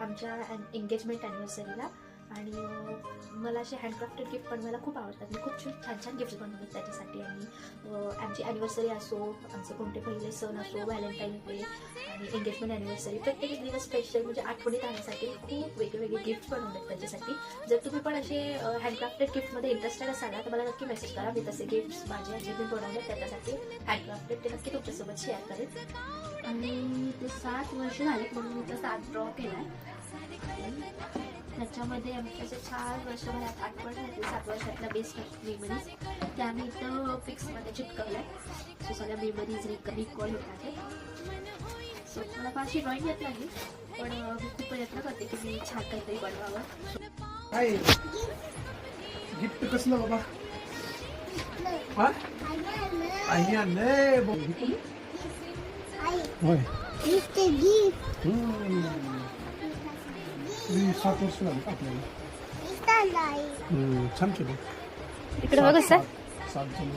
आमच्या एंगेजमेंट ॲनिव्हर्सरीला. आणि मला असे हँडक्राफ्टेड गिफ्ट बनवायला खूप आवडतात. मी खूप छान छान गिफ्ट बनवले त्याच्यासाठी. आणि आमची ॲनिव्हर्सरी असो, आमचे कोणते पहिले सण असो, व्हॅलेंटाईन डे आणि एंगेजमेंट ॲनिव्हर्सरी, प्रत्येक दिवस स्पेशल म्हणजे आठवणीत आणण्यासाठी खूप वेगवेगळे गिफ्ट बनवलेत त्याच्यासाठी. जर तुम्ही पण असे हँडक्राफ्टेड गिफ्टमध्ये इंटरेस्टेड असाल ना तर मला नक्की मेसेज करा. मी तसे गिफ्ट्स माझे जे मी बनवले त्याच्यासाठी हँडक्राफ्टेड ते नक्की तुमच्यासोबत शेअर करेन. आणि ते 7 वर्ष झालेत म्हणून मी तो 7 ड्रॉ केला आहे. त्याच्यामध्ये आमच्या असे 4 वर्षभरात आठवण राहते 7 वर्षातल्या बेस्ट मेमरीज त्या आम्ही इथं पिक्समध्ये चिटकवल्या आहे. सो सगळ्या मेमरीज रिकॉल होतात. सो मला फारशी ड्रॉइंग येत नाही, पण मी खूप प्रयत्न करते की मी छान काहीतरी बनवावं. काय गिफ्ट कसलं बाबा? हा आई आणलंय होय. 7 वर्ष झाली आपल्याला. छान केलं. इकडे बघ कसं 7 जण